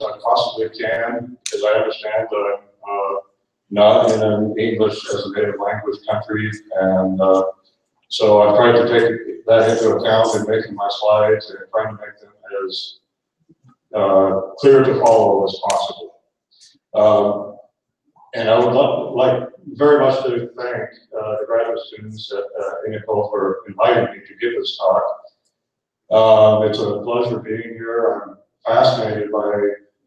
I possibly can, because I understand that I'm not in an English as a native language country, and so I've tried to take that into account in making my slides and trying to make them as clear to follow as possible. And I would like very much to thank the graduate students at INICO for inviting me to give this talk. It's a pleasure being here. I'm fascinated by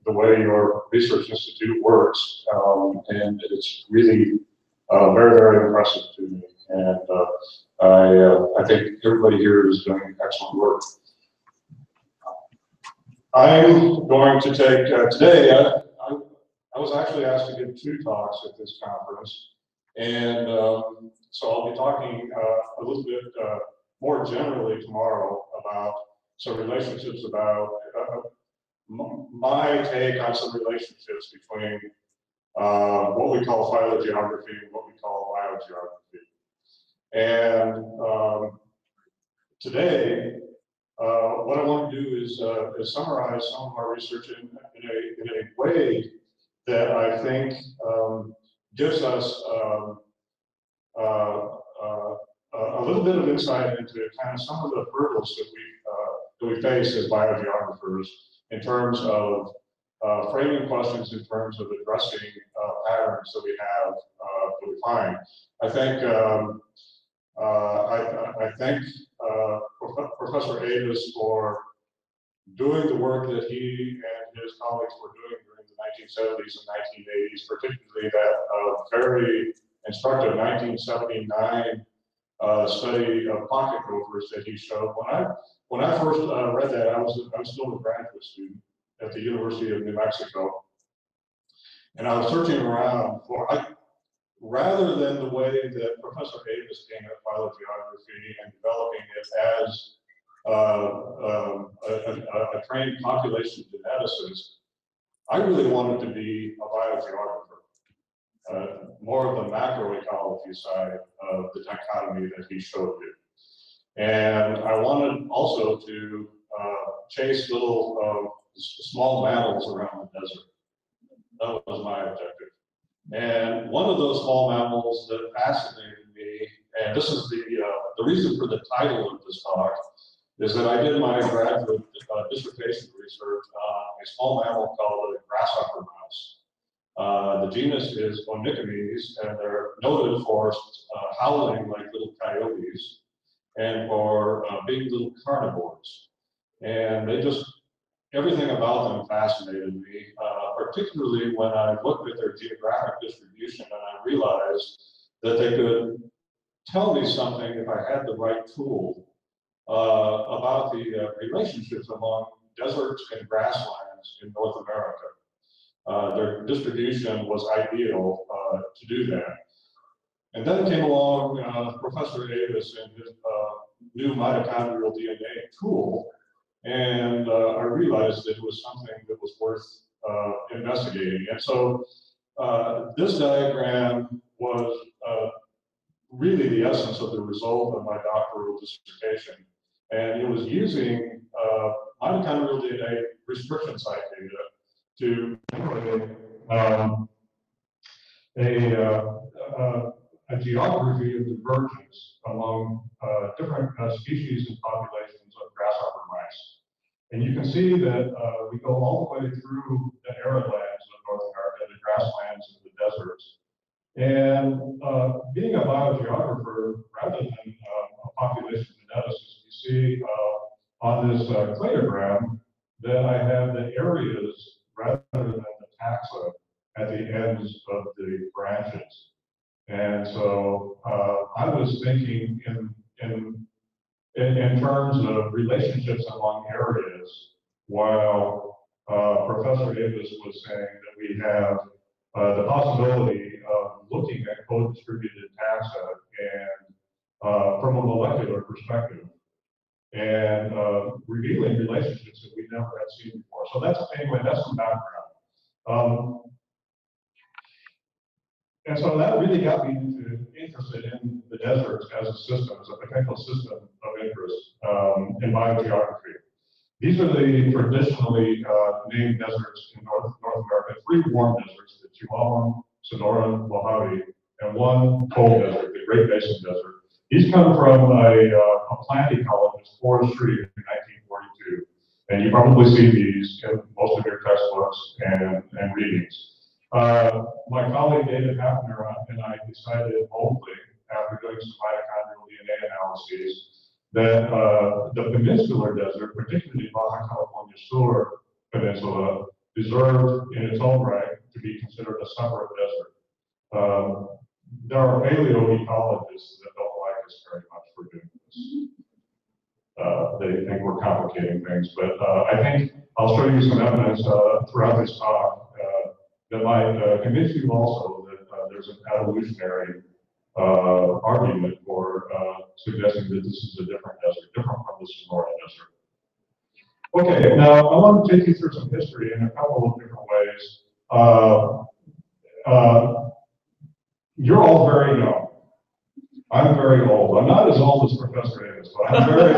the way your research institute works, and it's really very, very impressive to me. And I think everybody here is doing excellent work. I'm going to take, today, I was actually asked to give 2 talks at this conference, and so I'll be talking a little bit more generally tomorrow about some relationships, about my take on some relationships between what we call phylogeography and what we call biogeography. And today, what I want to do is summarize some of our research in a way that I think gives us a little bit of insight into kind of some of the hurdles that we face as biogeographers in terms of framing questions, in terms of addressing patterns that we have, that we find. I think I thank Professor Avis for doing the work that he and his colleagues were doing during the 1970s and 1980s, particularly that very instructive 1979 study of pocket rovers that he showed. When I first read that, I was still a graduate student at the University of New Mexico, and I was searching around for, rather than the way that Professor Davis came at phylogeography and developing it as a trained population geneticist, I really wanted to be a biogeographer, more of the macroecology side of the dichotomy that he showed you. And I wanted also to chase little small mammals around the desert. That was my objective. And one of those small mammals that fascinated me, and this is the reason for the title of this talk, is that I did my graduate dissertation research on a small mammal called a grasshopper mouse. The genus is Onychomys, and they're noted for howling like little coyotes and for being little carnivores. And everything about them fascinated me, particularly when I looked at their geographic distribution and I realized that they could tell me something if I had the right tool about the relationships among deserts and grasslands in North America. Their distribution was ideal to do that. And then came along Professor Davis and his new mitochondrial DNA tool, and I realized that it was something that was worth investigating. And so this diagram was really the essence of the result of my doctoral dissertation. And it was using mitochondrial DNA restriction site data to a geography of divergence among different species and populations of grasshopper mice. And you can see that we go all the way through the arid lands of North America, the grasslands and the deserts. And being a biogeographer, rather than a population geneticist, you see on this cladogram that I have the areas rather than the taxa at the ends of the branches. And so I was thinking in terms of relationships among areas, while Professor Davis was saying that we have the possibility of looking at co-distributed taxa and from a molecular perspective and revealing relationships that we never had seen before. So that's some background. And so that really got me interested in the deserts as a system, as a potential system of interest in biogeography. These are the traditionally named deserts in North America. 3 warm deserts, the Chihuahuan, Sonoran, Mojave, and 1 cold desert, the Great Basin Desert. These come from a plant ecologist, forestry, in 1942. And you probably see these in most of your textbooks and readings. My colleague David Hafner and I decided boldly, after doing some mitochondrial DNA analyses, that the peninsular desert, particularly Baja California Sur Peninsula, deserved in its own right to be considered a separate desert. There are paleoecologists that don't like us very much for doing this. They think we're complicating things, but I think I'll show you some evidence throughout this talk that might convince you also that there's an evolutionary argument for suggesting that this is a different desert, different from the Sonora Desert. Okay, now I want to take you through some history in a couple of different ways. You're all very young. I'm very old. I'm not as old as Professor Davis, but I'm very,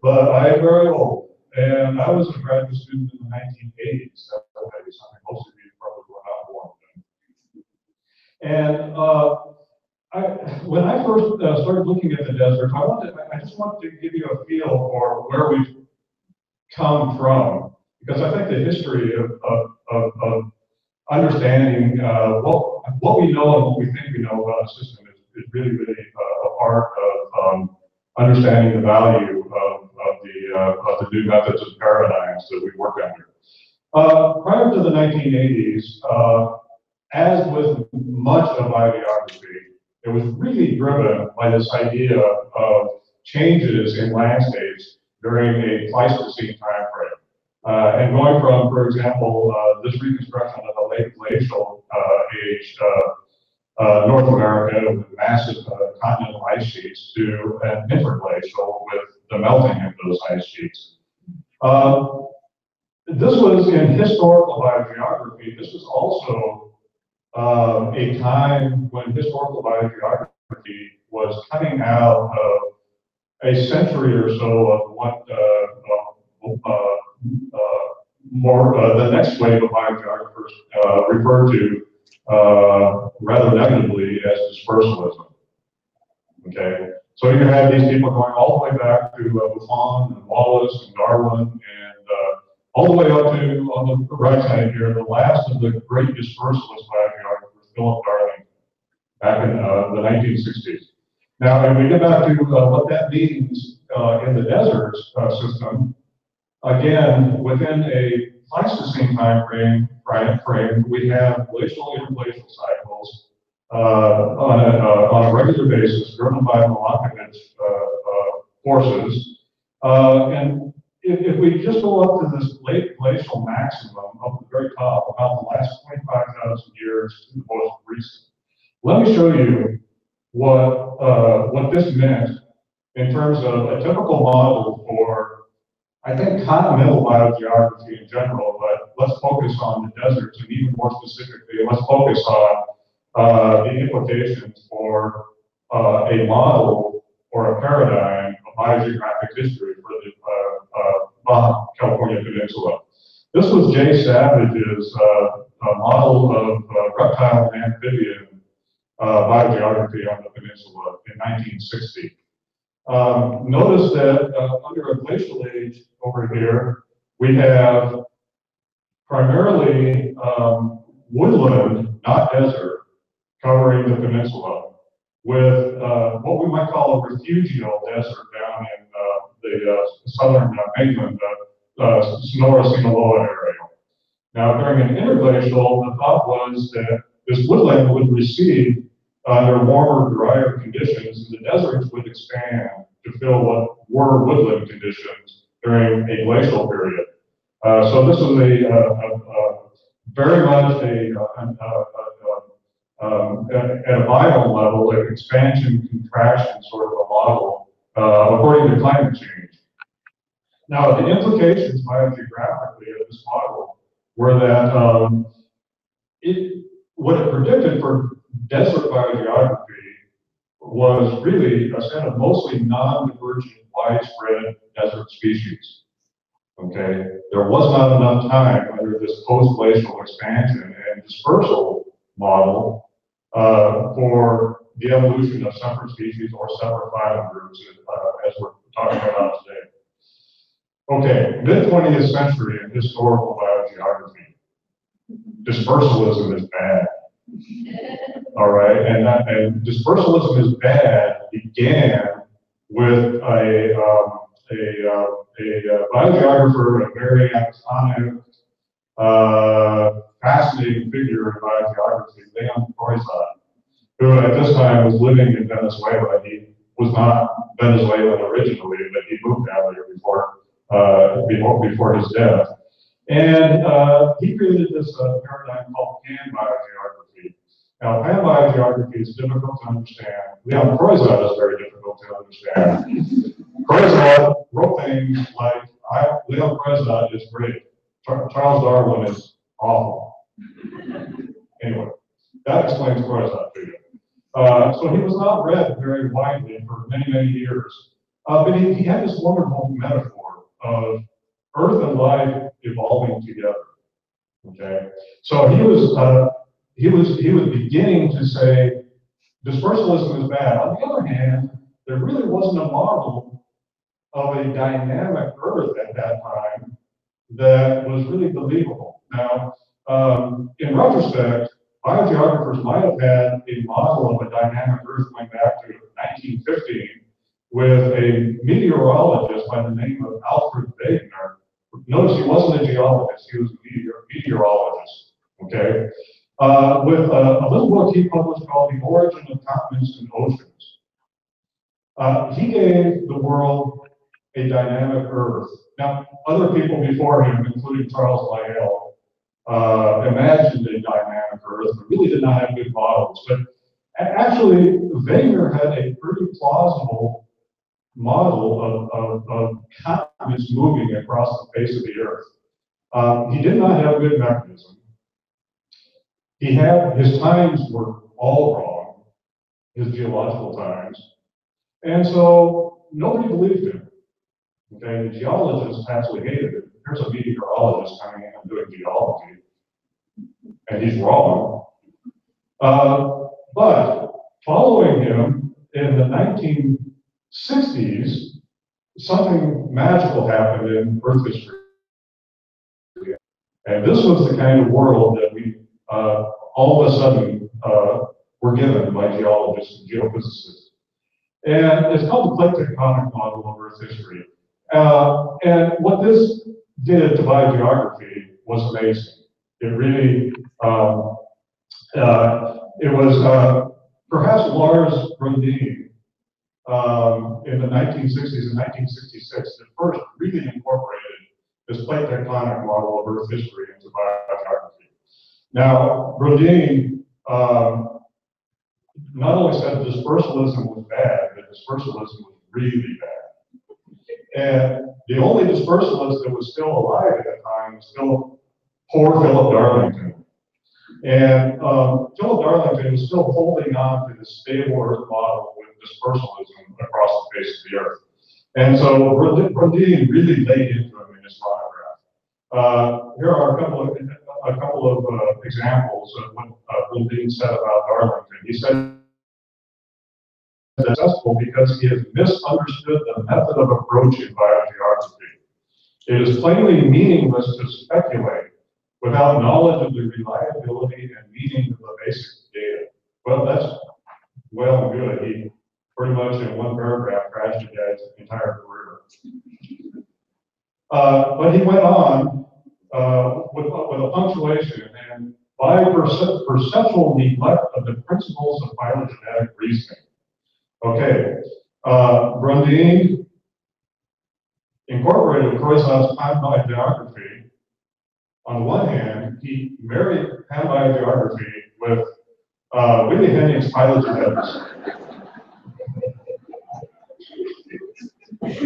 but I am very old. And I was a graduate student in the 1980s. That may be something most of you probably were not born then. And when I first started looking at the desert, I just wanted to give you a feel for where we've come from, because I think the history of understanding what we know and what we think we know about a system is really, really a part of understanding the value of the new methods and paradigms that we work under. Prior to the 1980s, as with much of biogeography, it was really driven by this idea of changes in landscapes during a Pleistocene time frame. And going from, for example, this reconstruction of the late glacial age North America with massive continental ice sheets to an interglacial with the melting of those ice sheets. This was in historical biogeography. This was also a time when historical biogeography was coming out of a century or so of what the next wave of biogeographers refer to rather negatively as dispersalism. Okay, so you have these people going all the way back to Buffon and Wallace and Darwin and all the way up to, on the right side here, the last of the great dispersalist biogeographers, Philip Darling, back in the 1960s. Now, if we get back to what that means in the deserts system, again, within a Pleistocene time frame, we have glacial interglacial cycles on a regular basis, driven by Milankovitch forces. And if we just go up to this late glacial maximum up at the very top, about the last 25,000 years to the most recent, let me show you what this meant in terms of a typical model for, I think, continental biogeography in general, but let's focus on the deserts, and even more specifically, let's focus on the implications for a model or a paradigm of biogeographic history for the Baja California Peninsula. This was Jay Savage's model of reptile and amphibian biogeography on the peninsula in 1960. Notice that under a glacial age over here, we have primarily woodland, not desert, covering the peninsula, with what we might call a refugial desert down in the southern mainland, Sonora, Sinaloa area. Now, during an interglacial, the thought was that this woodland would recede under warmer, drier conditions, and the deserts would expand to fill what were woodland conditions during a glacial period. So this was very much at a biome level, an expansion, contraction sort of a model, according to climate change. Now, the implications biogeographically of this model were that what it predicted for desert biogeography was really a set of mostly non-divergent, widespread desert species. Okay, there was not enough time under this post-glacial expansion and dispersal model for the evolution of separate species or separate phylum groups, as we're talking about today. Okay, mid-20th century in historical biogeography, dispersalism is bad. All right, and dispersalism is bad began with a biogeographer, a very iconic, fascinating figure in biogeography, Leon Croizat, who at this time was living in Venezuela. He was not Venezuelan originally, but he moved out there before his death. And he created this paradigm called pan-biogeography. Now, pan-biogeography is difficult to understand. Leon Croizat is very difficult to understand. Croizat wrote things like, Leon Croizat is great. Charles Darwin is awful. Anyway, that explains Croizat to you. So he was not read very widely for many, many years. But he had this wonderful metaphor of Earth and life evolving together. Okay, so he was beginning to say dispersalism is bad. On the other hand, there really wasn't a model of a dynamic Earth at that time that was really believable. Now, in retrospect, biogeographers might have had a model of a dynamic Earth going back to 1915 with a meteorologist by the name of Alfred Wegener. Notice he wasn't a geologist, he was a meteorologist, okay? With a little book he published called The Origin of Continents and Oceans. He gave the world a dynamic Earth. Now, other people before him, including Charles Lyell, imagined a dynamic Earth, but really did not have good models. But actually, Wegener had a pretty plausible model of continents moving across the face of the Earth. He did not have a good mechanism. His times were all wrong, his geological times, and so nobody believed him. Okay, the geologists absolutely hated it. Here's a meteorologist coming in and doing geology, and he's wrong. But following him in the 1960s, something magical happened in Earth history. And this was the kind of world that we all of a sudden were given by geologists and geophysicists. And it's called the plate tectonic model of Earth history. And what this did to biogeography was amazing. It really, it was perhaps Lars Brundin in the 1960s and 1966 that first really incorporated this plate tectonic model of Earth history into biogeography. Now, Brundin not only said dispersalism was bad, but dispersalism was really bad. And the only dispersalist that was still alive at the time was still poor Philip Darlington. And Philip Darlington was still holding on to the stable Earth model with dispersalism across the face of the Earth. And so Brundin really laid into him in his monograph. Here are a couple of examples of what Brundin said about Darlington. He said, successful because he has misunderstood the method of approaching biogeography. It is plainly meaningless to speculate without knowledge of the reliability and meaning of the basic data. Well, that's well and good. He pretty much in one paragraph crashed his entire career. But he went on with a punctuation, and by perceptual neglect of the principles of phylogenetic reasoning. Okay, Brundin incorporated Croizat's pan-biogeography. On the one hand, he married pan-biogeography with Willy Henning's phylogenetics.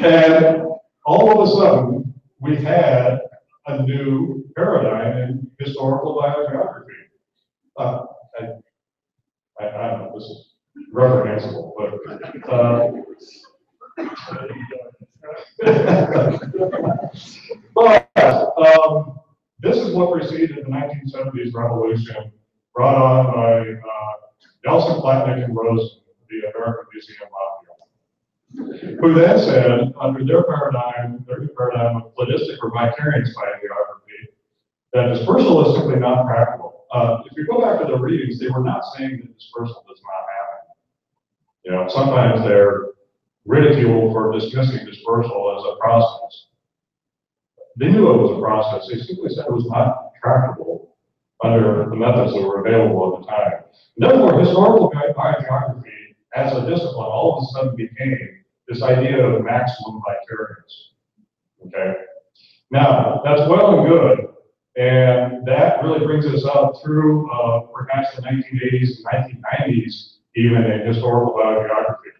And all of a sudden, we had a new paradigm in historical biogeography. I don't know, this is reprehensible, but this is what preceded the 1970s revolution brought on by Nelson, Platnick, and Rosen, the American Museum Mafia, who then said, under their new paradigm of cladistic or vicariant biography, that dispersal is simply not practical. If you go back to the readings, they were not saying that dispersal does not happen. You know, sometimes they're ridiculed for dismissing dispersal as a process. They knew it was a process. They simply said it was not tractable under the methods that were available at the time. Therefore, historical biogeography as a discipline all of a sudden became this idea of maximum vicariance. Okay? Now, that's well and good, and that really brings us up through perhaps the 1980s and 1990s, even in historical biogeography.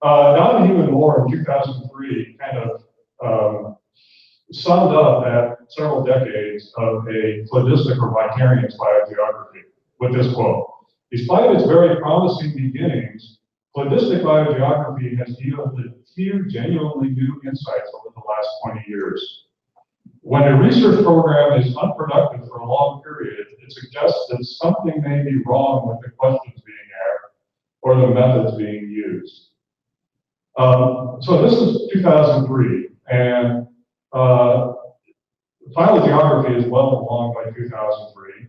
Donahue and Moore in 2003 kind of summed up that several decades of a cladistic or vicariant biogeography with this quote: "Despite its very promising beginnings, cladistic biogeography has yielded few genuinely new insights over the last 20 years. When a research program is unproductive for a long period, it suggests that something may be wrong with the questions being asked or the methods being used." So this is 2003, and phylogeography is well along by 2003.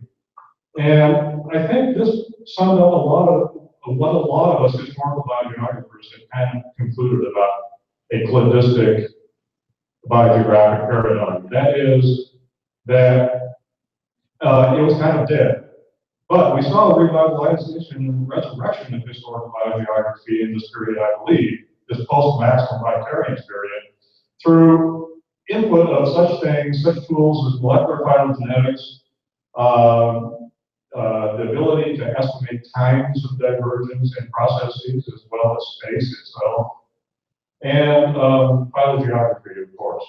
And I think this summed up a lot of what a lot of us historical biogeographers have kind of concluded about a cladistic biogeographic paradigm. That is that it was kind of dead. But we saw a revitalization and resurrection of historical biogeography in this period, I believe, this post-maximum vicariance period, through input of such things, such tools as molecular phylogenetics, the ability to estimate times of divergence in processes as well as space itself, and phylogeography, of course.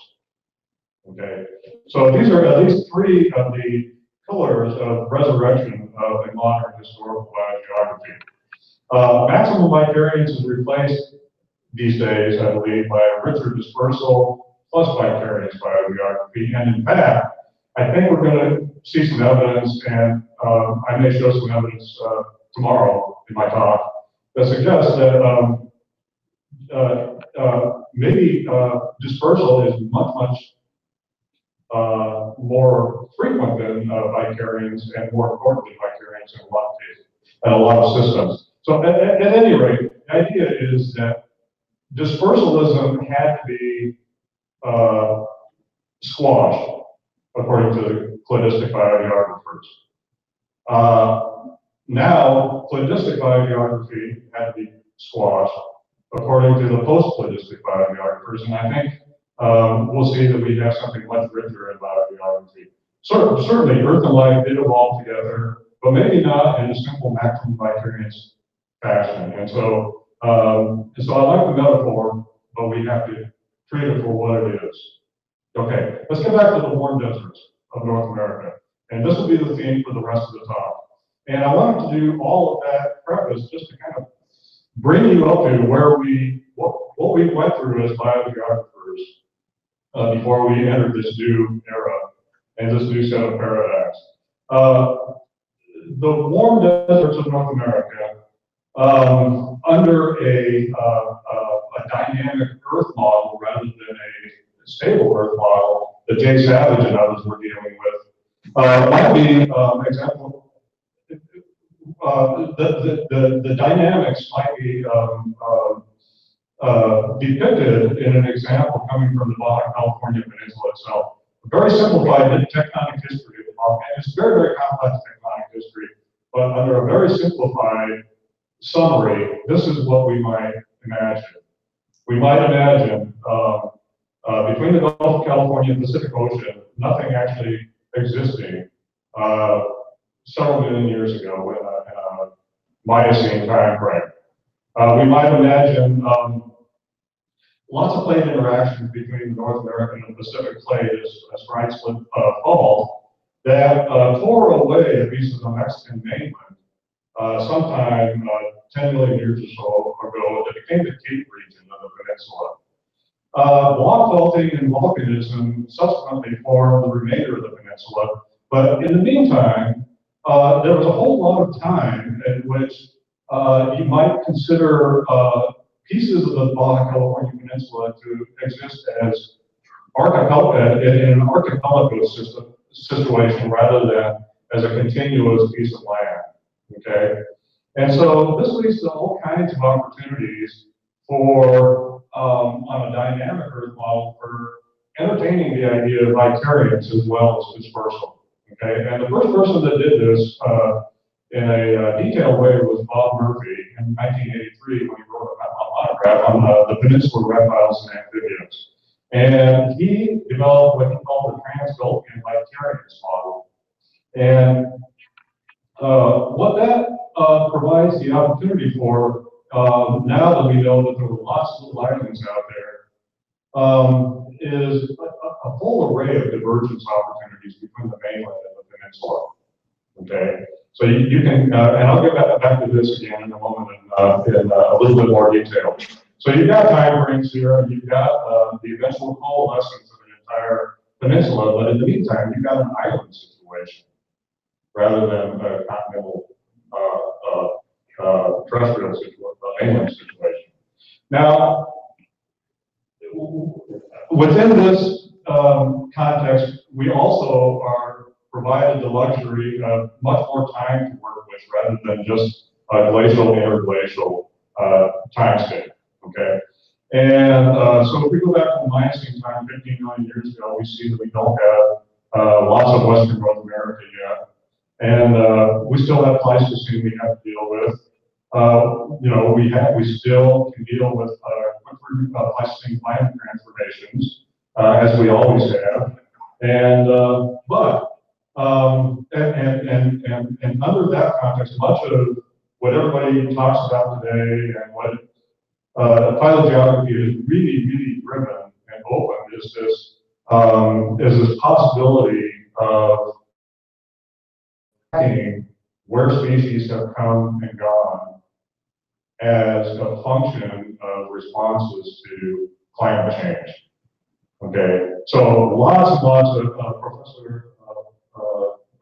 Okay, so these are at least three of the pillars of resurrection of a modern historical biogeography. Maximum vicariance is replaced these days, I believe, by a richer dispersal plus vicariance biogeography. And in fact, I think we're going to see some evidence, and I may show some evidence tomorrow in my talk, that suggests that maybe dispersal is much more frequent than vicariance, and more importantly, vicariance in a lot of cases, and a lot of systems. So at any rate, the idea is that dispersalism had to be squashed, according to the cladistic biogeographers. Now, cladistic biogeography had to be squashed, according to the post-cladistic biogeographers, and I think we'll see that we have something much richer in biogeography. Certainly, Earth and life did evolve together, but maybe not in a simple maximum vicariance fashion. And so I like the metaphor, but we have to treat it for what it is. Okay, let's get back to the warm deserts of North America. And this will be the theme for the rest of the talk. And I wanted to do all of that preface just to kind of bring you up to where what we went through as biogeographers before we entered this new era and this new set of paradigms. The warm deserts of North America, under a dynamic Earth model rather than a stable Earth model that Jay Savage and others were dealing with, might be example. The dynamics might be depicted in an example coming from the Baja California Peninsula itself. A very simplified tectonic history of the Baja, and it's very, very complex tectonic history, but under a very simplified summary, this is what we might imagine. We might imagine between the Gulf of California and Pacific Ocean, nothing actually existing several million years ago in a Miocene time frame. We might imagine lots of plate interactions between the North American and Pacific plate as strikes would fall that tore away a piece of the Mexican mainland sometime 10 million years or so ago that became the Cape region of the peninsula. Block faulting and volcanism subsequently formed the remainder of the peninsula, but in the meantime, there was a whole lot of time in which you might consider pieces of the Baja California Peninsula to exist as in an archipelago situation rather than as a continuous piece of land. Okay, and so this leads to all kinds of opportunities for on a dynamic Earth model for entertaining the idea of vicariance as well as dispersal. Okay, and the first person that did this in a detailed way was Bob Murphy in 1983 when he wrote a monograph on the peninsular reptiles and amphibians. And he developed what he called the Trans-Gulfian vicariance model. And what that provides the opportunity for, now that we know that there were lots of little islands out there, is a full array of divergence opportunities between the mainland and the peninsula. Okay, so you can, and I'll get back to this again in a moment in a little bit more detail. So you've got time frames here, and you've got the eventual coalescence of an entire peninsula, but in the meantime, you've got an island situation rather than a continental terrestrial situation, mainland situation. Now, within this context, we also are provided the luxury of much more time to work with rather than just a glacial, interglacial timescape. Okay, and so if we go back to the Miocene time, 15 million years ago, we see that we don't have lots of Western North America yet, and we still have Pleistocene we have to deal with. You know, we still can deal with quicker Pleistocene climate transformations, as we always have, and under that context, much of what everybody talks about today and what phylogeography is really driven and open is this possibility of tracking where species have come and gone as a function of responses to climate change. Okay, so lots and lots of Professor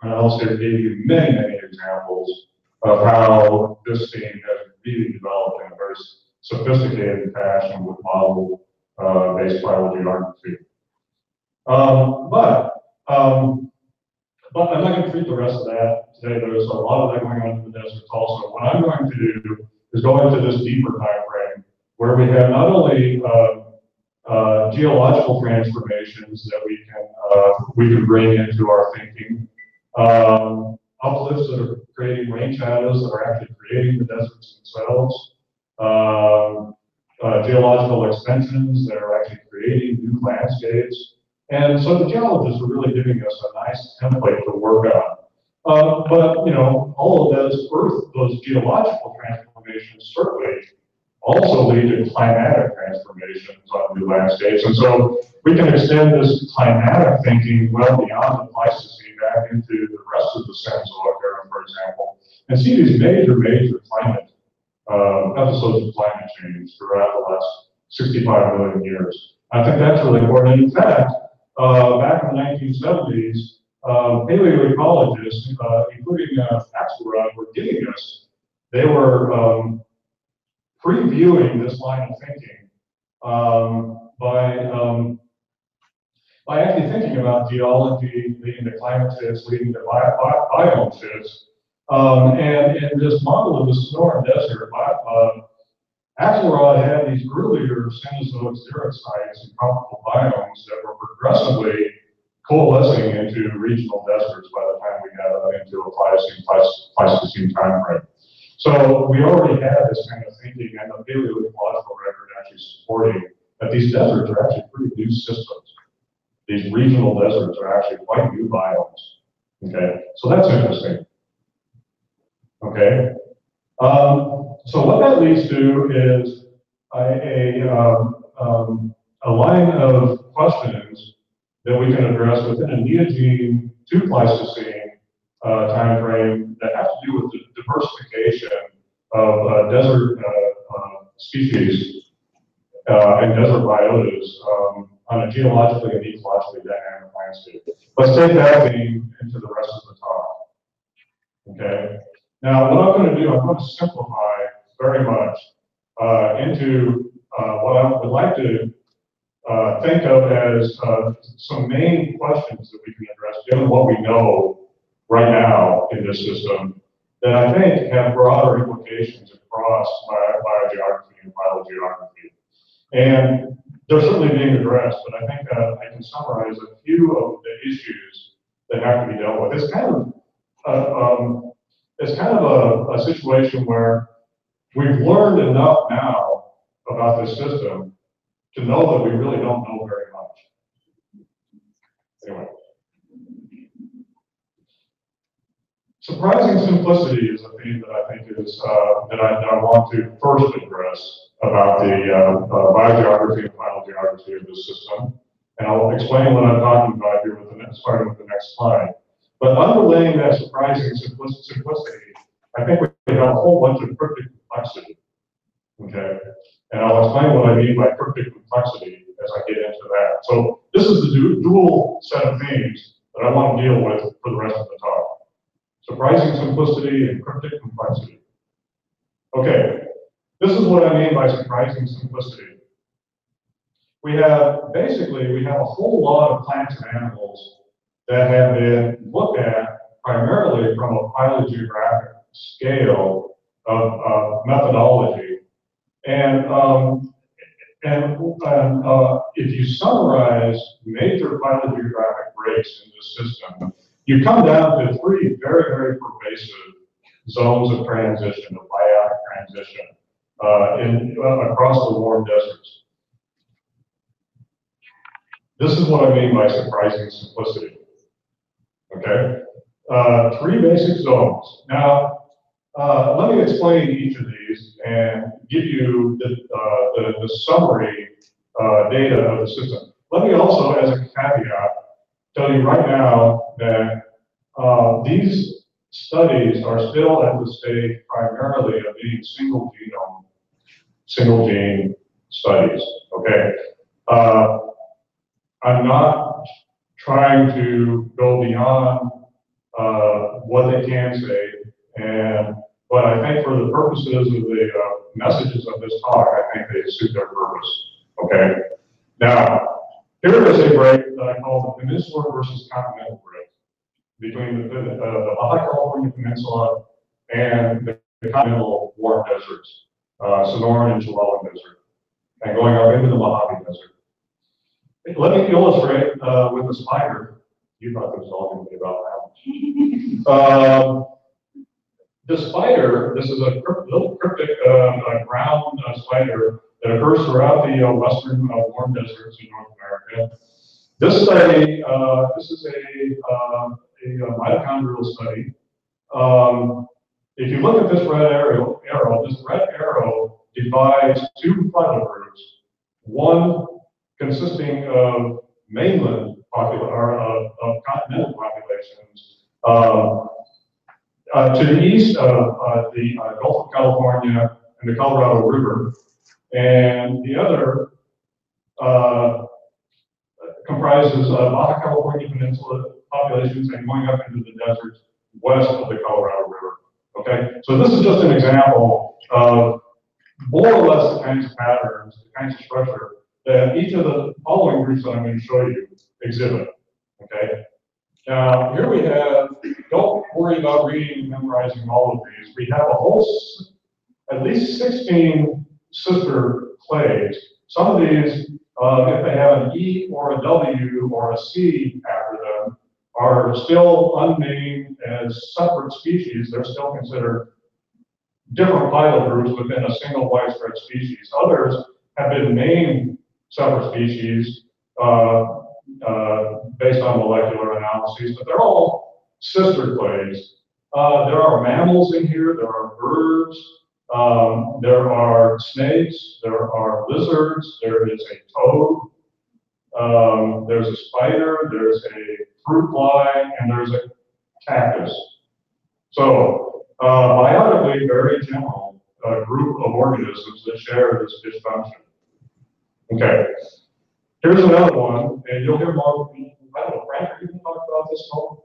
Elster gave you many examples of how this theme has really developed in a very sophisticated fashion with model-based phylogeography. But I'm not going to treat the rest of that today. There's a lot of that going on in the deserts also. What I'm going to do is go into this deeper time frame where we have not only geological transformations that we can bring into our thinking, uplifts that are creating rain shadows that are actually creating the deserts themselves, geological extensions that are actually creating new landscapes. And so the geologists are really giving us a nice template to work on. But, you know, all of those geological transformations certainly also lead to climatic transformations on new landscapes. And so we can extend this climatic thinking well beyond the Pleistocene back into the rest of the Cenozoic era, for example, and see these major climate episodes of climate change throughout the last 65 million years. I think that's really important. And in fact, back in the 1970s, paleoecologists, including Axelrod, were giving us, they were previewing this line of thinking by actually thinking about geology leading to climate shifts, leading to biome shifts. And in this model of the Sonoran Desert, Axelrod had these earlier Cenozoic xeric sites and tropical biomes that were progressively coalescing into regional deserts by the time we got into a Pleistocene time frame. So we already had this kind of thinking, and the paleoecological record actually supporting that these deserts are actually pretty new systems. These regional deserts are actually quite new biomes. Okay, so that's interesting. Okay, so what that leads to is a line of questions that we can address within a Neogene to Pleistocene time frame that have to do with the diversification of desert species and desert biotas on a geologically and ecologically dynamic landscape. Let's take that theme into the rest of the talk. Okay. Now, what I'm going to do, I'm going to simplify very much into what I would like to think of as some main questions that we can address, given what we know right now in this system, that I think have broader implications across biogeography and phylogeography. And they're certainly being addressed, but I think I can summarize a few of the issues that have to be dealt with. It's kind of a situation where we've learned enough now about this system to know that we really don't know very much. Anyway. Surprising simplicity is a theme that I think is, that I want to first address about the biogeography and phylogeography of this system. And I'll explain what I'm talking about here starting with the next slide. But underlaying that surprising simplicity, I think we have a whole bunch of cryptic complexity. Okay? And I'll explain what I mean by cryptic complexity as I get into that. So this is the dual set of themes that I want to deal with for the rest of the talk. Surprising simplicity and cryptic complexity. Okay, this is what I mean by surprising simplicity. We have a whole lot of plants and animals that have been looked at primarily from a phylogeographic scale of methodology. And if you summarize major phylogeographic breaks in this system, you come down to three very, very pervasive zones of transition, of biotic transition, across the warm deserts. This is what I mean by surprising simplicity. Okay? Three basic zones. Now, let me explain each of these and give you the summary data of the system. Let me also, as a caveat, tell you right now that these studies are still at the stage primarily of being single genome, single gene studies, okay? I'm not trying to go beyond what they can say, but I think for the purposes of the messages of this talk, I think they suit their purpose, okay? Now, here is a break that I call the peninsular versus continental break between the Baja California Peninsula and the continental warm deserts, Sonoran and Chihuahuan Desert, and going up into the Mojave Desert. Let me illustrate with a spider. You thought this was all going to be about that. The spider, this is a little cryptic ground spider that occurs throughout the western warm deserts in North America. This study, this is a mitochondrial study. If you look at this red arrow, this red arrow divides two phylogroups, one consisting of mainland of continental populations to the east of the Gulf of California and the Colorado River, and the other comprises Baja California Peninsula populations and going up into the deserts west of the Colorado River. Okay, so this is just an example of more or less the kinds of patterns, the kinds of structure that each of the following groups that I'm going to show you exhibit. Okay, now here we have, don't worry about reading and memorizing all of these. We have a whole, at least 16 sister clades. Some of these, if they have an E or a W or a C after them, are still unnamed as separate species. They're still considered different phylogroups within a single widespread species. Others have been named separate species based on molecular analyses, but they're all sister clades. There are mammals in here, there are birds, there are snakes, there are lizards, there is a toad, there's a spider, there's a fruit fly, and there's a cactus. So, biotically very general group of organisms that share this dysfunction. Okay, here's another one, and you'll hear more. I don't know, Frank, are you going to talk about this one?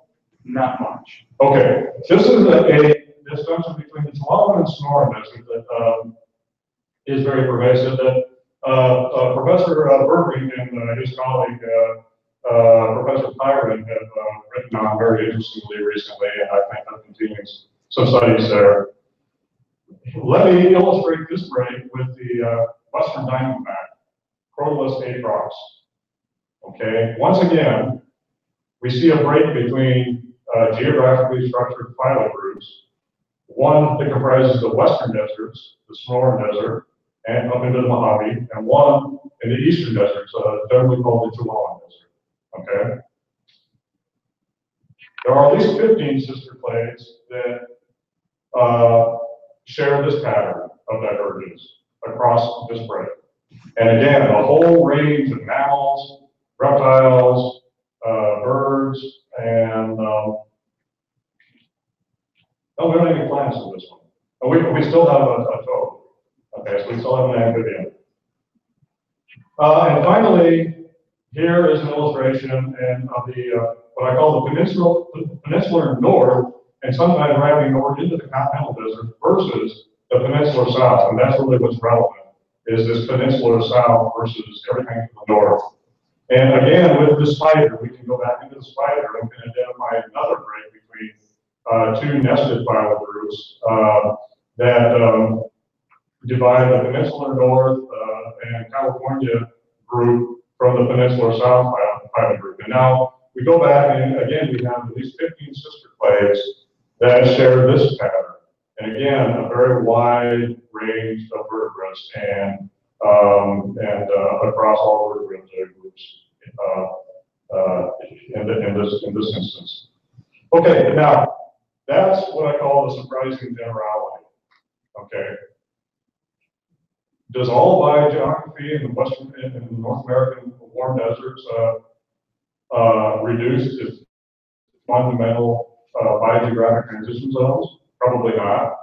Not much. Okay, this is a dysfunction between the Chihuahua and Sonora desert that is very pervasive. That Professor Burbrink and his colleague Professor Pyron have written on very interestingly recently, and I think I'm continuing some studies there. Let me illustrate this break with the Western Diamondback, Crotalus atrox. Okay, once again, we see a break between geographically structured phytogroups, one that comprises the western deserts, the Sonoran Desert, and up into the Mojave, and one in the eastern deserts, generally called the Chihuahuan Desert. Okay? There are at least 15 sister clades that share this pattern of divergence across this break. And again, a whole range of mammals, reptiles, birds, and oh, we don't have any plants in this one. Oh, we still have a toad. Okay, so we still have an amphibian. And finally, here is an illustration of the what I call the peninsular north, and sometimes wrapping north into the continental desert versus the peninsular south, and that's really what's relevant, is this peninsular south versus everything to the north. And again, with the spider, we can go back into the spider and can identify another break between two nested phylogroups that divide the peninsular north and California group from the peninsular south phylogroup. And now we go back and again, we have at least 15 sister clades that share this pattern. And again, a very wide range of vertebrates and across all vertebrate groups in this instance. Okay, now that's what I call the surprising generality. Okay. Does all biogeography in the Western and the North American warm deserts reduce to fundamental biogeographic transition zones? Probably not.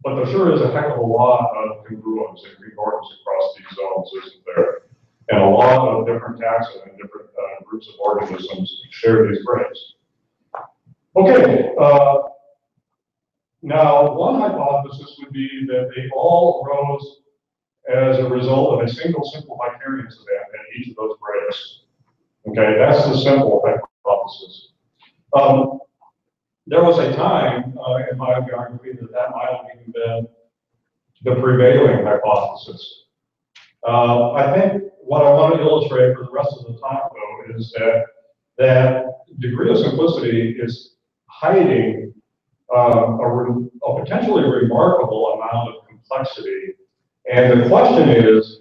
But there sure is a heck of a lot of congruence and concordance across these zones, isn't there? And a lot of different taxa and different groups of organisms share these breaks. Okay. Now, one hypothesis would be that they all arose as a result of a single simple vicariance event at each of those breaks. Okay, that's the simple hypothesis. There was a time in biogeography that might have even been the prevailing hypothesis. I think what I want to illustrate for the rest of the talk, though, is that degree of simplicity is hiding a potentially remarkable amount of complexity. And the question is,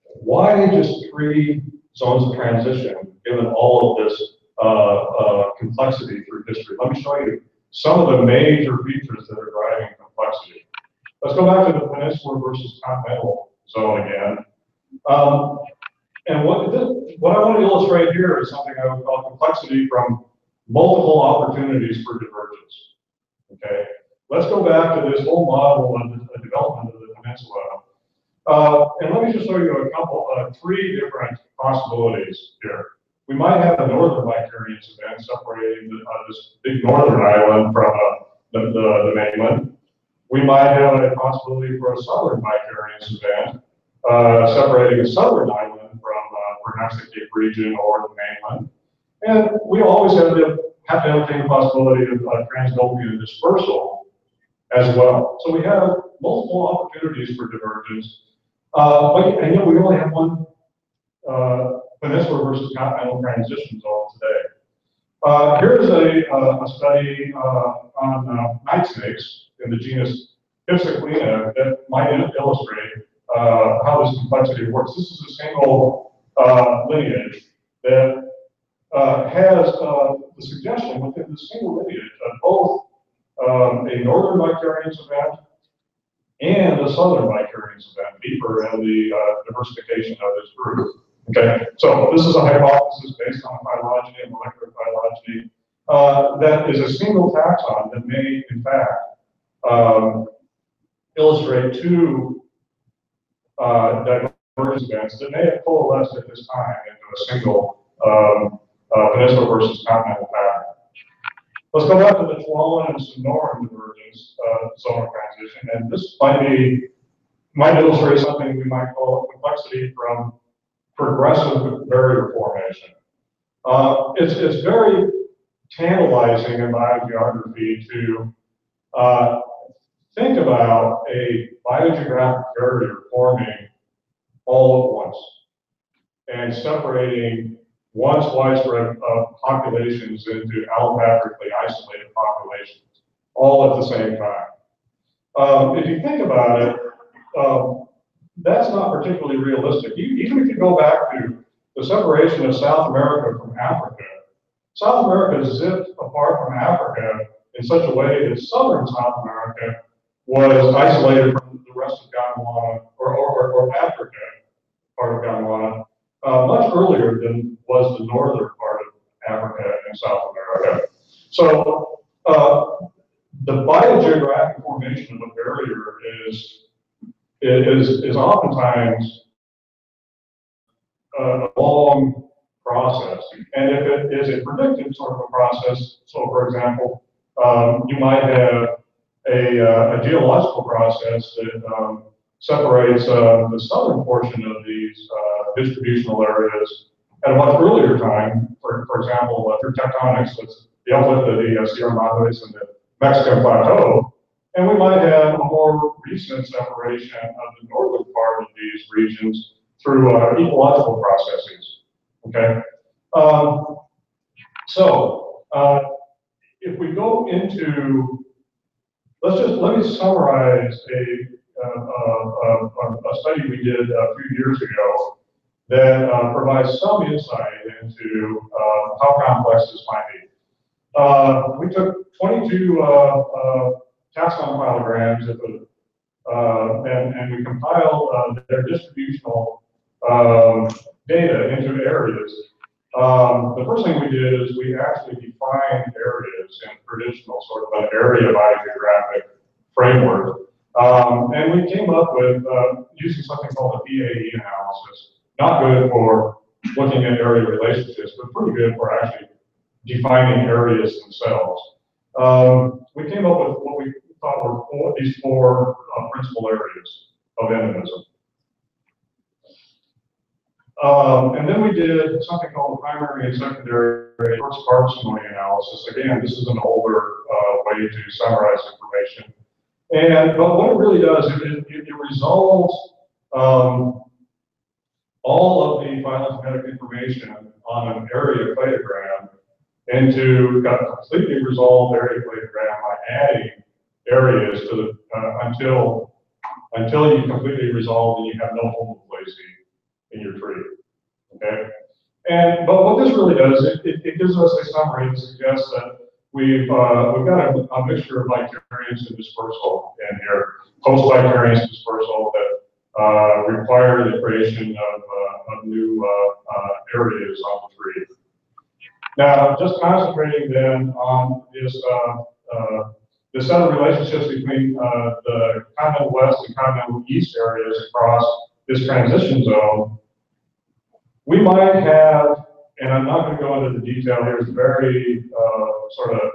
why just 3 zones of transition, given all of this complexity through history? Let me show you some of the major features that are driving complexity. Let's go back to the peninsular versus continental zone again. And what I want to illustrate here is something I would call complexity from multiple opportunities for divergence. Okay, let's go back to this whole model of the development of the peninsula. And let me just show you a couple, 3 different possibilities here. We might have a northern vicariance event separating this big northern island from the mainland. We might have a possibility for a southern vicariance event separating a southern island from perhaps the Cape region or the mainland. And we always have to entertain the possibility of Transgolfian dispersal as well. So we have multiple opportunities for divergence, and yet we only have one peninsular versus continental transition zone today. Here's a study on night snakes in the genus Hypsiclina that might illustrate how this complexity works. This is a single lineage that has the suggestion within the single lineage of both a northern vicariance event and a southern vicariance event, deeper in the diversification of this group. Okay, so this is a hypothesis based on phylogeny and molecular phylogeny. that is a single taxon that may, in fact, illustrate two divergence events that may have coalesced at this time into a single peninsula versus continental pattern. Let's go back to the Tuolumne and Sonoran divergence zonal transition, and this might illustrate something we might call complexity from progressive barrier formation. It's very tantalizing in biogeography to think about a biogeographic barrier forming all at once and separating once widespread populations into allopatrically isolated populations all at the same time. If you think about it, that's not particularly realistic. Even if you go back to the separation of South America from Africa, South America zipped apart from Africa in such a way that southern South America was isolated from the rest of Gondwana, or Africa, part of Gondwana, much earlier than was the northern part of Africa and South America. So the biogeographic formation of a barrier is oftentimes a long process. And if it is a predictive sort of a process, so for example, you might have a geological process that separates the southern portion of these distributional areas at a much earlier time, for example, through tectonics, with the uplift of the Sierra Madres and the Mexican Plateau, and we might have a more recent separation of the northern part of these regions through ecological processes. Okay, if we go into, let me summarize a study we did a few years ago that provides some insight into how complex this might be. We took 22 taxon phylograms and we compiled their distributional data into areas. The first thing we did is we actually defined areas in traditional sort of an area biogeographic framework. And we came up with using something called a PAE analysis. Not good for looking at area relationships, but pretty good for actually defining areas themselves. We came up with what we thought were these four principal areas of endemism. And then we did something called the primary and secondary first parsimony analysis. Again, this is an older way to summarize information. But what it really does, it resolves all of the phylogenetic information on an area cladogram into a completely resolved area cladogram by adding areas to the until you completely resolve and you have no homoplasy in your tree. Okay, but what this really does, it gives us a summary that suggests that we've got a mixture of vicariance and dispersal in here, post-vicariance dispersal that require the creation of new areas on the tree. Now, just concentrating then on this the set of relationships between the continental west and continental east areas across this transition zone, we might have, and I'm not going to go into the detail here, it's very sort of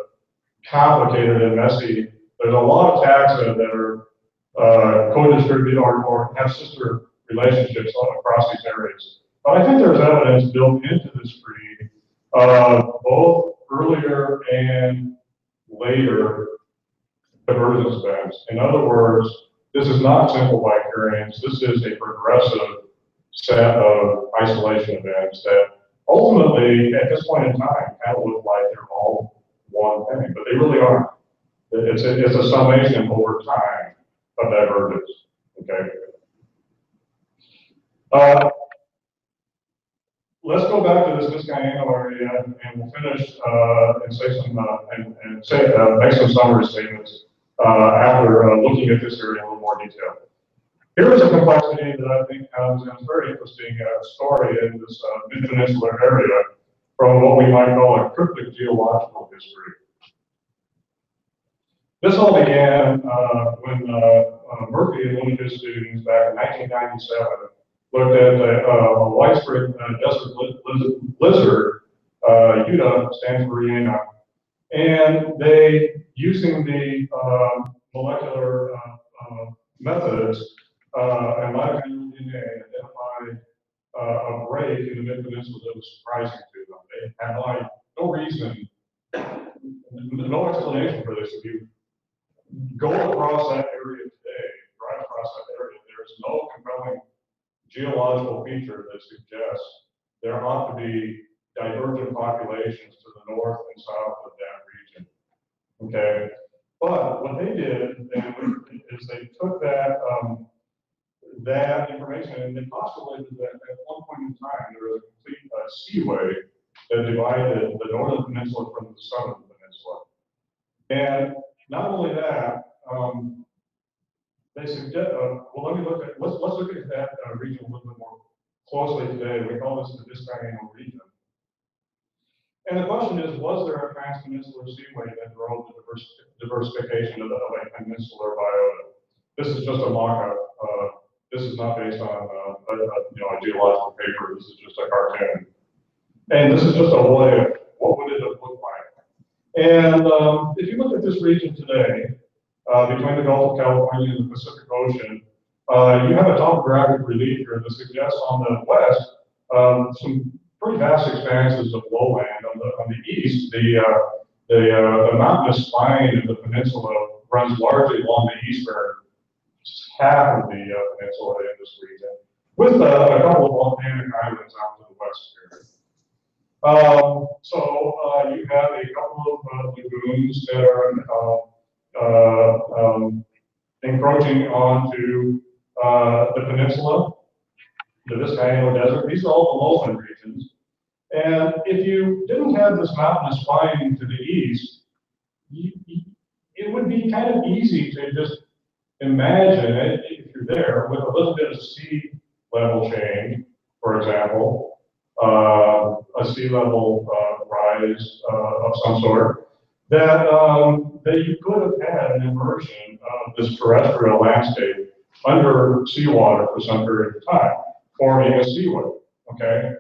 complicated and messy. There's a lot of taxa that are co-distributed or have sister relationships across these areas. But I think there's evidence built into this tree of both earlier and later divergence events. In other words, this is not simple vicariance. This is a progressive set of isolation events that ultimately, at this point in time, kind of look like they're all one thing, but they really aren't. It's a summation over time of divergence. Okay. Let's go back to this miscanal area, and we'll finish and say some make some summary statements after looking at this area in a little more detail. Here is a complexity that I think is a very interesting story in this mid-peninsular area from what we might call a cryptic geological history. This all began when Murphy and one of his students back in 1997 looked at a widespread desert lizard, Utah stands for Iena, and they, using the molecular methods and mitochondrial DNA, identified a break in the mid-peninsula that was surprising to them. They had no reason, no explanation for this. If you go across that area today, drive across that area, there's no compelling geological feature that suggests there ought to be divergent populations to the north and south of that region. Okay, but what they did is they took that that information and they postulated that at one point in time there was a complete seaway that divided the northern peninsula from the southern peninsula. And not only that, they suggest, well, let's look at that region a little bit more closely today. We call this the Biscayno region. And the question is, was there a transpeninsular seaway that drove the diversification of a peninsular biota? This is just a mock-up. This is not based on a geological paper. This is just a cartoon. And this is just a what if. What would it have looked like? And if you look at this region today, between the Gulf of California and the Pacific Ocean, you have a topographic relief here that suggests on the west some pretty vast expanses of lowland. On the east, the mountainous spine of the peninsula runs largely along the eastern half of the peninsula in this region, with a couple of volcanic islands out to the west here. So you have a couple of lagoons that are encroaching onto the peninsula, the Biscayno Desert. These are all the lowland regions. And if you didn't have this mountainous spine to the east, it would be kind of easy to just imagine it, if you're there, with a little bit of sea level change, for example, a sea level rise of some sort, that you could have had an immersion of this terrestrial landscape under seawater for some period of time, forming a seaway. Okay.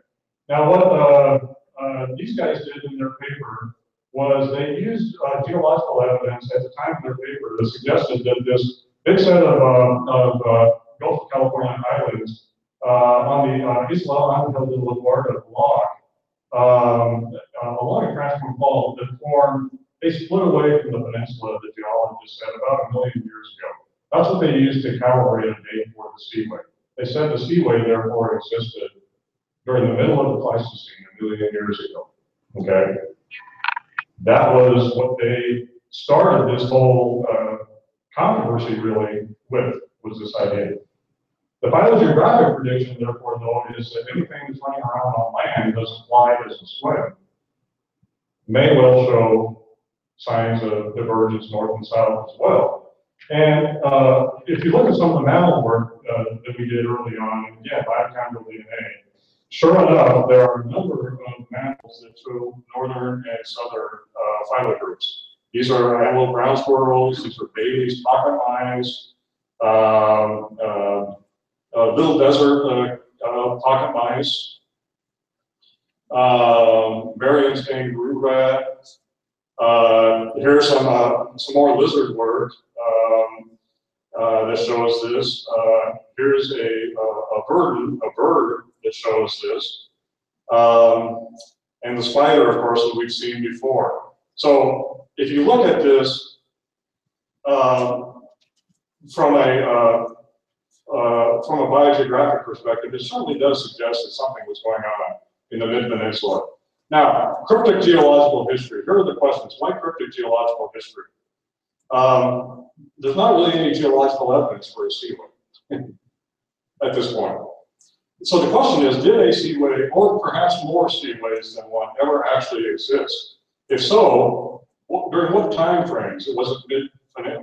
Now, what these guys did in their paper was they used geological evidence at the time of their paper that suggested that this big set of Gulf of California islands on the Isla Ángel de la Guarda block along a transform fault that formed, they split away from the peninsula, the geologists said, about 1 million years ago. That's what they used to calibrate a date for the seaway. They said the seaway therefore existed during the middle of the Pleistocene 1 million years ago. Okay, that was what they started this whole controversy really with, was this idea. The phylogeographic prediction, therefore, though, is that anything that's running around on land, doesn't fly, doesn't swim, may well show signs of divergence north and south as well. And if you look at some of the mammal work that we did early on, again, mitochondrial DNA, sure enough, there are a number of mammals that show northern and southern phylogroups. These are antelope ground squirrels, these are Bailey's pocket mice, little desert pocket mice, Marion's kangaroo rat. Here's some more lizard work that shows this. Here's a bird that shows this, and the spider, of course, that we've seen before. So if you look at this from a biogeographic perspective, it certainly does suggest that something was going on in the mid-peninsula. Now, cryptic geological history. Here are the questions. Why cryptic geological history? There's not really any geological evidence for a seaway at this point. So the question is, did a seaway, or perhaps more seaways than one, ever actually exist? If so, during what time frames? Was it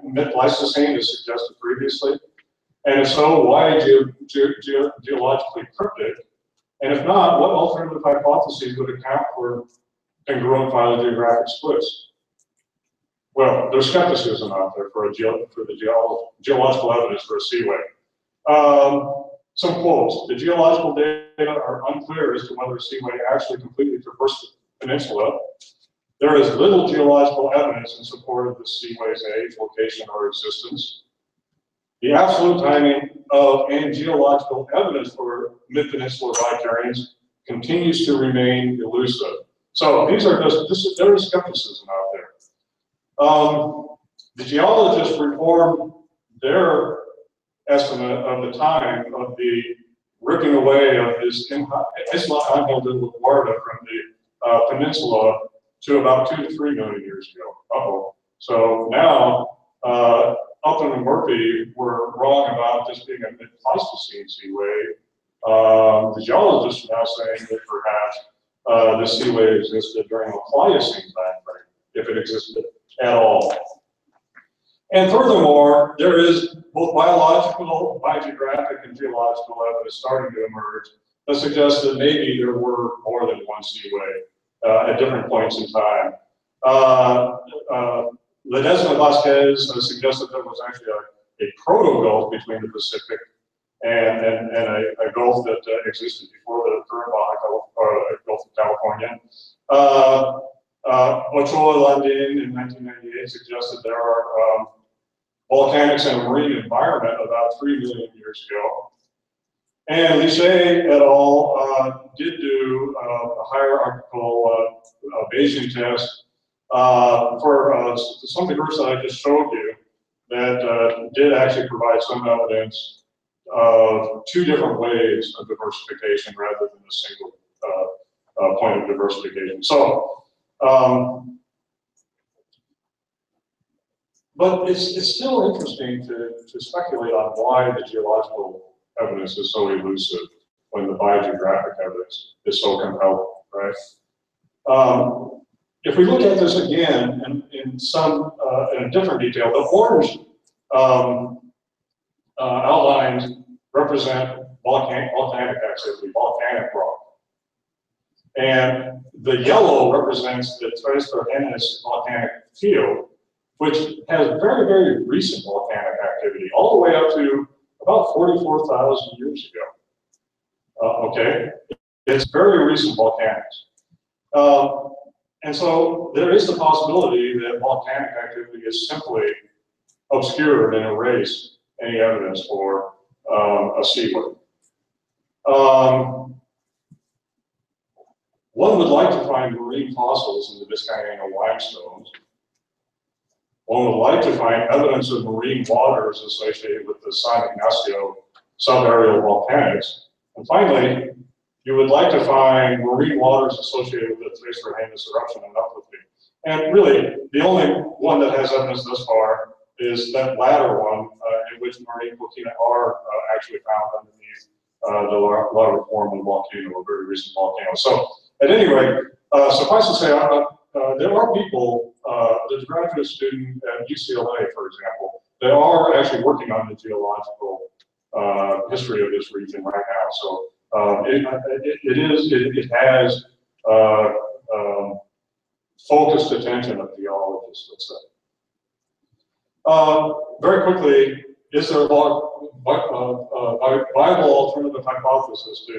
mid-Pleistocene as suggested previously? And if so, why geologically cryptic? And if not, what alternative hypotheses would account for congruent phylogeographic splits? Well, there's skepticism out there for the geological evidence for a seaway. Some quotes. The geological data are unclear as to whether a seaway actually completely traversed the peninsula. There is little geological evidence in support of the seaway's age, location, or existence. The absolute timing of any geological evidence for mid-peninsular bicarrians continues to remain elusive. So these are there is skepticism out there. The geologists reformed their estimate of the time of the ripping away of this Isla Ángel de la Guarda from the peninsula to about 2 to 3 million years ago. So now, Upton and Murphy were wrong about this being a mid-Pleistocene seaway. The geologists are now saying that perhaps this seaway existed during the Pliocene timeframe, if it existed at all. And furthermore, there is both biological, biogeographic, and geological evidence starting to emerge that suggests that maybe there were more than one seaway at different points in time. Ledesma Vasquez suggested there was actually a proto-gulf between the Pacific and a gulf that existed before the current Gulf of California. Ochoa Landin in 1998 suggested there are volcanics in a marine environment about 3 million years ago. And Lichet et al. Did do a hierarchical Bayesian test for some of the groups that I just showed you that did actually provide some evidence of 2 different ways of diversification rather than a single point of diversification. So, but it's still interesting to speculate on why the geological evidence is so elusive when the biogeographic evidence is so compelling, right? If we look at this again in a different detail, the orange outlines represent volcanic activity, volcanic rock. And the yellow represents the Tres Vergenes volcanic field, which has very, very recent volcanic activity, all the way up to about 44,000 years ago. Okay, it's very recent volcanics. And so there is the possibility that volcanic activity is simply obscured and erased any evidence for a seaway. One would like to find marine fossils in the Vizcaíno limestones. One would like to find evidence of marine waters associated with the San Ignacio subaerial volcanics. And finally, you would like to find marine waters associated with the Tres Vergenes eruption and uplifting. And really, the only one that has evidence thus far is that latter one, in which marine platina are actually found underneath the lava form volcano, a very recent volcano. So, at any rate, suffice to say, there are people, there's a graduate student at UCLA, for example, that are actually working on the geological history of this region right now. So it has focused attention of geologists, let's say. Very quickly, is there a viable alternative hypothesis to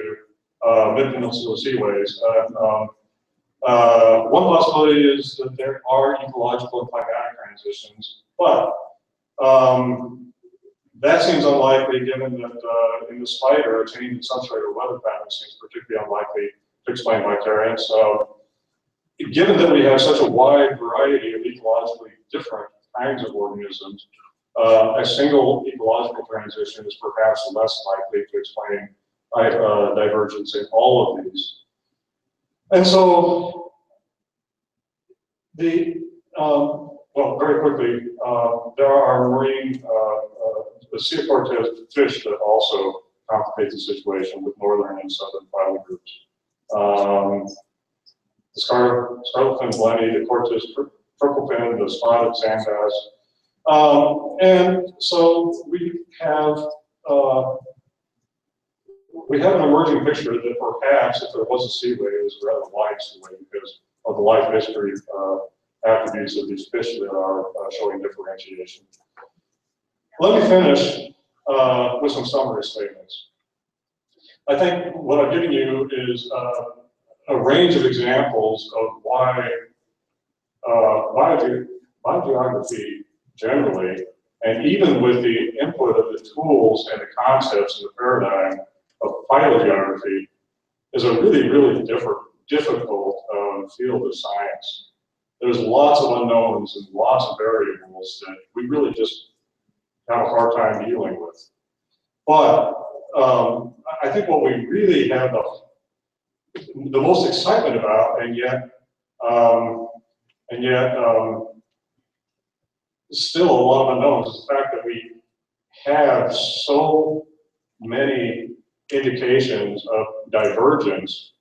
mid-peninsula seaways? One possibility is that there are ecological and climatic transitions, but that seems unlikely given that in the spider, a change in substrate or weather patterns seems particularly unlikely to explain vicariance. Given that we have such a wide variety of ecologically different kinds of organisms, a single ecological transition is perhaps less likely to explain divergence in all of these. And so, well, very quickly, there are marine, the Sea of Cortez fish that also complicate the situation with northern and southern phyla groups. The scarlet fin blenny, the Cortez purple fin, the spotted sand bass. And so we have, we have an emerging picture that perhaps if there was a seaway, it was a rather wide seaway because of the life history attributes of these fish that are showing differentiation. Let me finish with some summary statements. I think what I've given you is a range of examples of why biogeography generally, and even with the input of the tools and the concepts and the paradigm of phylogeography, is a really, really difficult field of science. There's lots of unknowns and lots of variables that we really just have a hard time dealing with. But I think what we really have the most excitement about, and yet still a lot of unknowns, is the fact that we have so many indications of divergence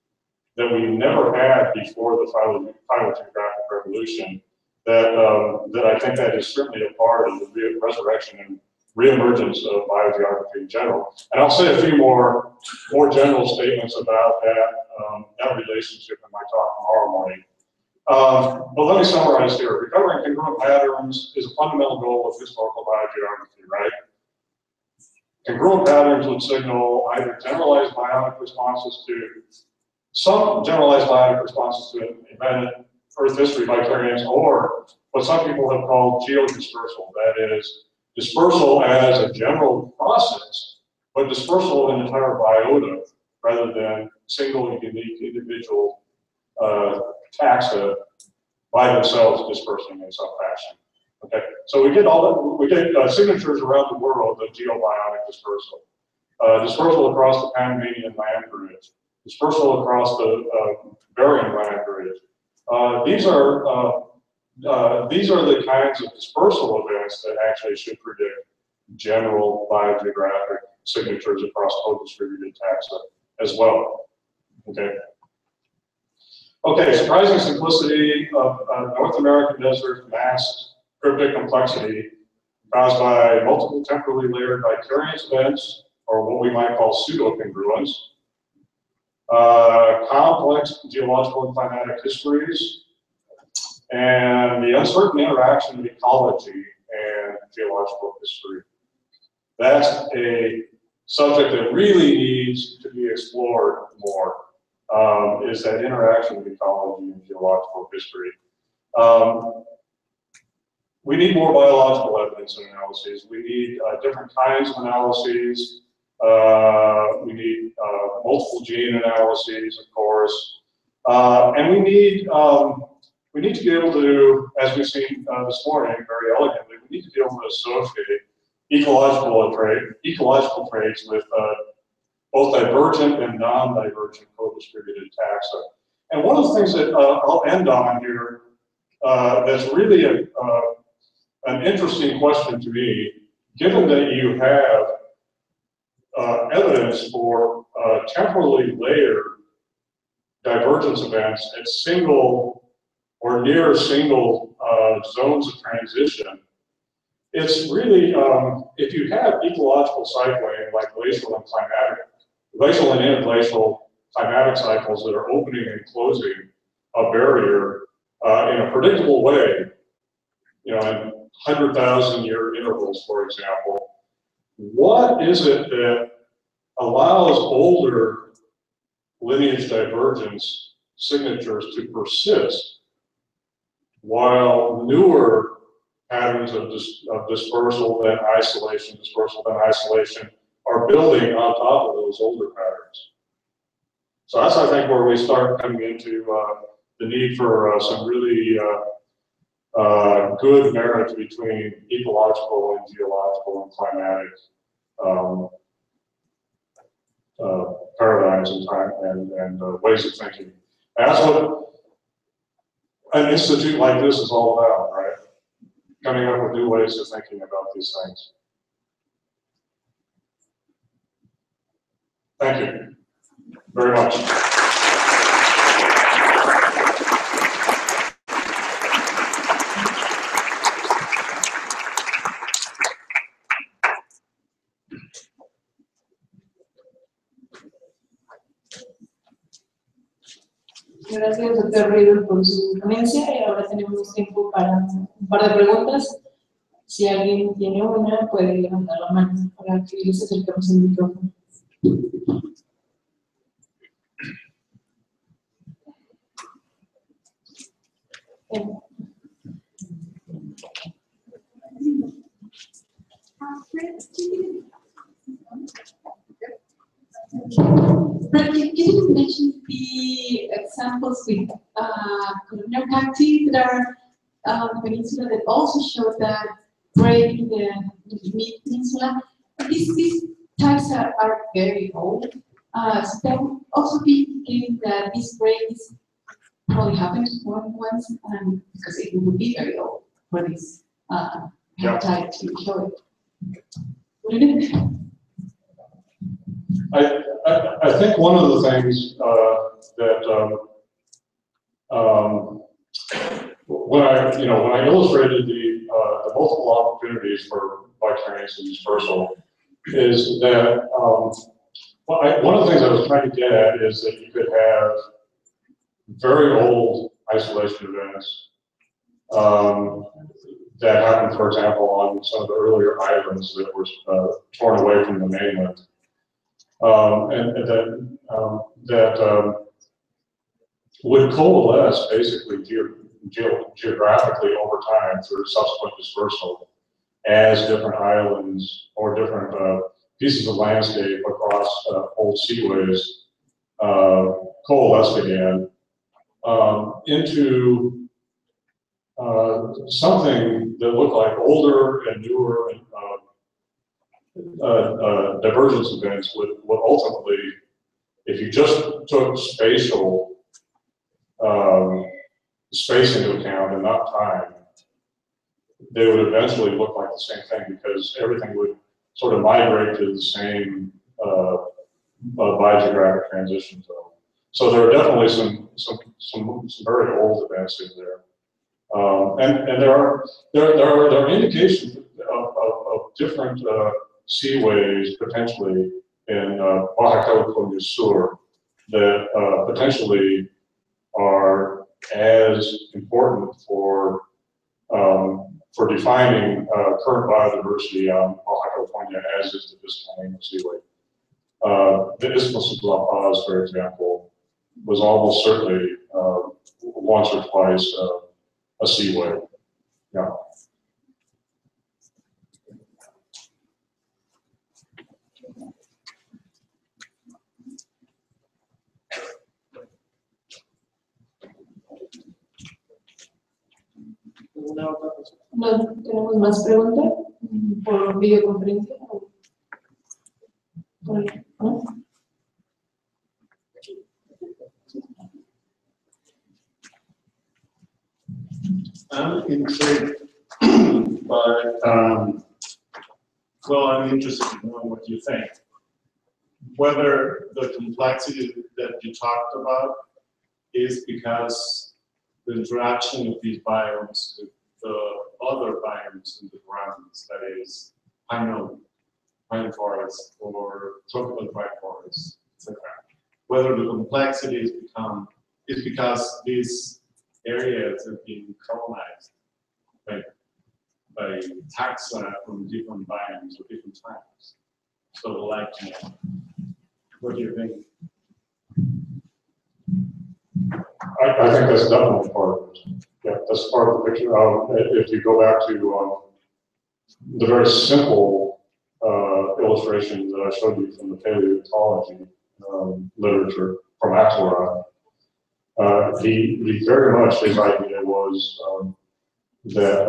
that we never had before the phylogeographic revolution, that I think that is certainly a part of the resurrection and reemergence of biogeography in general. And I'll say a few more general statements about that relationship in my talk tomorrow morning. But let me summarize here. Recovering congruent patterns is a fundamental goal of historical biogeography, right? Congruent patterns would signal either generalized biotic responses to some generalized biotic responses to embedded Earth history vicariance, or what some people have called geodispersal, that is, dispersal as a general process, but dispersal of an entire biota rather than single unique individual taxa by themselves dispersing in some fashion. Okay, so we get signatures around the world of geobiotic dispersal. Dispersal across the Panamanian land bridge, dispersal across the Bering land bridge. These are the kinds of dispersal events that actually should predict general biogeographic signatures across co-distributed taxa as well. Okay. Okay, surprising simplicity of North American desert mass cryptic complexity caused by multiple temporally layered vicariance events, or what we might call pseudo-congruence, complex geological and climatic histories, and the uncertain interaction of ecology and geological history. That's a subject that really needs to be explored more, is that interaction of ecology and geological history. We need more biological evidence and analyses. We need different kinds of analyses. We need multiple gene analyses, of course. And we need to be able to, as we've seen this morning very elegantly, we need to be able to associate ecological traits with both divergent and non-divergent co-distributed taxa. And one of the things that I'll end on here that's really an interesting question to me, given that you have evidence for temporally layered divergence events at single or near single zones of transition, it's really, if you have ecological cycling like glacial and interglacial climatic cycles that are opening and closing a barrier in a predictable way, you know, in 100,000-year intervals, for example, what is it that allows older lineage divergence signatures to persist while newer patterns of dispersal then isolation are building on top of those older patterns? So that's, I think, where we start coming into the need for some really good marriage between ecological and geological and climatic paradigms and time and ways of thinking. And that's what an institute like this is all about, right? Coming up with new ways of thinking about these things. Thank you very much. doctor River, por su ponencia y ahora tenemos tiempo para un par de preguntas. Si alguien tiene una, puede levantar la mano para que les acerquemos el micrófono. Can you mention the examples with colonial cacti that are on the peninsula that also show that break in the mid-peninsula? These types are very old. So that would also be indicating that this break is probably happened more than once, because it would be very old for this type to show it. Wouldn't it? I think one of the things that when I illustrated the multiple opportunities for bike-trans and dispersal is that one of the things I was trying to get at is that you could have very old isolation events that happened, for example, on some of the earlier islands that were torn away from the mainland. That would coalesce basically geographically over time through subsequent dispersal as different islands or different pieces of landscape across old seaways coalesced again into something that looked like older and newer and divergence events would ultimately, if you just took spatial space into account and not time, they would eventually look like the same thing because everything would sort of migrate to the same biogeographic transition zone. So there are definitely some very old events in there, and there are indications of different seaways potentially in Baja California Sur that potentially are as important for defining current biodiversity on Baja California as is the Vizcaíno Seaway. The Isthmus of La Paz, for example, was almost certainly once or twice a seaway. Yeah. ¿No tenemos más preguntas por videoconferencia? ¿No? I'm intrigued by, well, I'm interested in knowing what you think. Whether the complexity that you talked about is because the interaction of these biomes with the other biomes in the grounds, that is, pine forests or tropical dry forests, etc. Whether the complexity is because these areas have been colonized by taxa from different biomes or different times. So I'd like to know, what do you think? I think that's definitely part of it. Yeah, that's part of the picture. If you go back to the very simple illustration that I showed you from the paleontology literature from Axelrod, he very much, his idea was that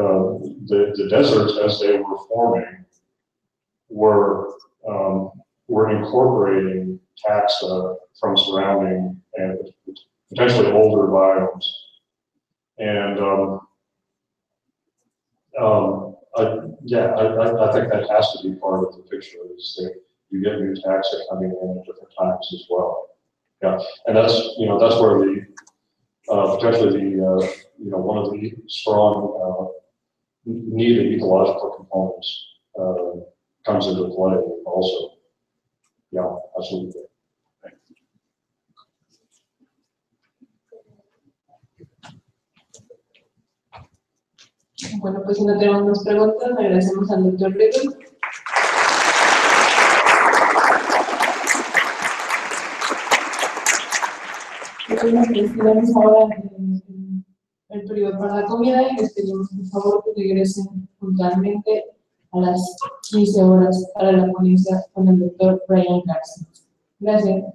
the deserts as they were forming were incorporating taxa from surrounding and potentially older biomes. And I think that has to be part of the picture, is that you get new taxa coming in at different times as well. Yeah, and that's where the potentially the one of the strong needed ecological components comes into play also. Yeah, absolutely. Bueno, pues si no tenemos más preguntas, agradecemos al doctor Rigo. Tenemos ahora el periodo para la comida y les pedimos por favor que regresen puntualmente a las 15 horas para la ponencia con el doctor Brian Garza. Gracias.